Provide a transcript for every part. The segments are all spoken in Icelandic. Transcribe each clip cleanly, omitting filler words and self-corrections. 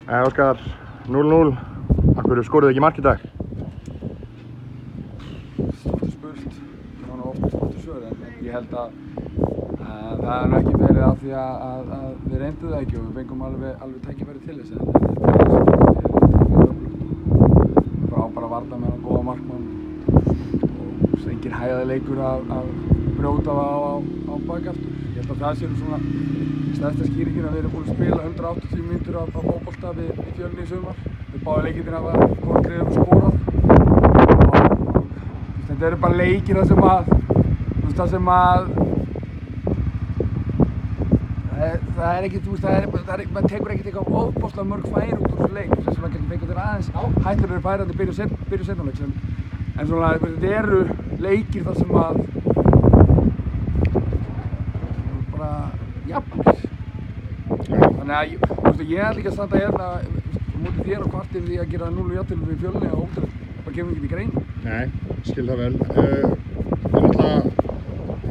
Óskar, 0-0. Af hverju skoruðu ekki mark í dag? Stuttu spurt, það var oft stuttu svör, en ég held að það er ekki verið af því að við reyndum það ekki og við fengum alveg tækifæri til þess, en þetta er mjög öflugt og frábæra varnarmenn og góða markmann og engin hægðarleikur að brjóta á bakaftur. Ég held að það sé svona stærsta skýringin að við erum búin að spila 180 mínútur af fótbolta við Fjölni í sumar. Við báðum leikirnir hafa kortrið og skorað. Þetta eru bara leikir það sem að það er ekki, maður tekur ekkert eitthvað ofboðslega mörg færi út úr þessu leik sem maður getur fengið þér aðeins hættur eru færandi byrju seinna en svona þetta eru leikir þar sem að bara jafnir þannig að ég ætla ekki að standa hérna mútið þér og kvartir því að gera 0 jafntefli við Fjölni og ótrúlega bara kemur ekki til grein. Nei, skil það vel. Náttúrulega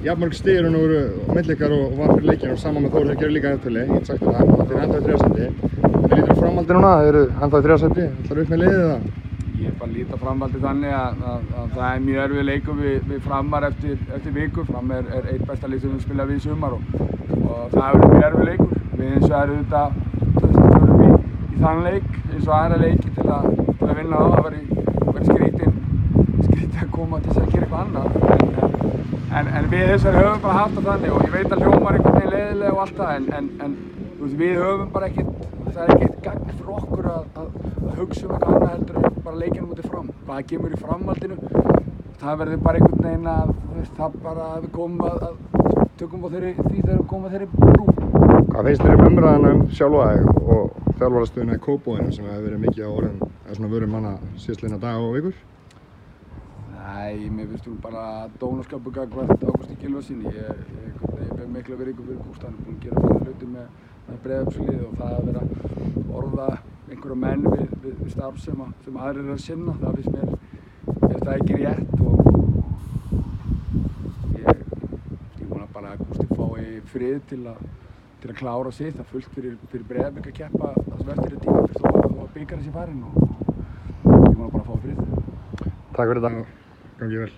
jafnmörg stig eru nú milli ykkar og var fyrir leikinn og saman með Þór þeir gerðu líka jafntefli, ég get sagt þetta, þeir eru ennþá í 3. sæti. Hvernig lítur framhaldið núna? Þeir eru ennþá í 3. sæti, ætlarðu upp með liðið eða? Ég bara lít á framhaldið þannig að það er mjög erfið leikur við Framar eftir viku. Fram er eitt besta lið sem við spila við í sumar og það hefur mjög erfið leikur. Við eins og erum auðvitað förum í þann leik eins og aðra leiki til að vinna það. Það verður skrítið að koma til þess að gera eitthvað annað. En við þessari höfum bara haft það þannig og ég veit að hljómar einhvern veginn leiðilega og allt það en við höfum bara ekkert, það er ekkert gagn fyrir okkur að hugsa eitthvað annað heldur en bara leikina mútið Fram. Hvað kemur í framhaldinu, það verður bara einhvern veginn að það bara við komum að tökum á því þegar við komum að þeirri brú. Hvað finnst þér umræðan sjálfa þig og þjálfarastöðuna í Kópavoginum sem hefur verið mikið á orðin eða vörum manna síðastliðna daga og vikur? Nei, mér finnst bara dónaskapur gagnvart Ágústi Gylfasyni. Ég ber mikla virðingu fyrir Gústa, hann er búinn að gera fleiri hluti með Breiðabliksliðið og það að vera orða einhverja menn við starf sem aðrir eru að sinna, það finnst mér það ekki rétt og ég vona bara að Gústi fái frið til að klára sig. Það er fullt fyrir Breiðablik að keppa það sem eftir tíma þó að bikarinn sé farinn og ég vona bara að fá frið. Takk fyrir þetta, gangi vel.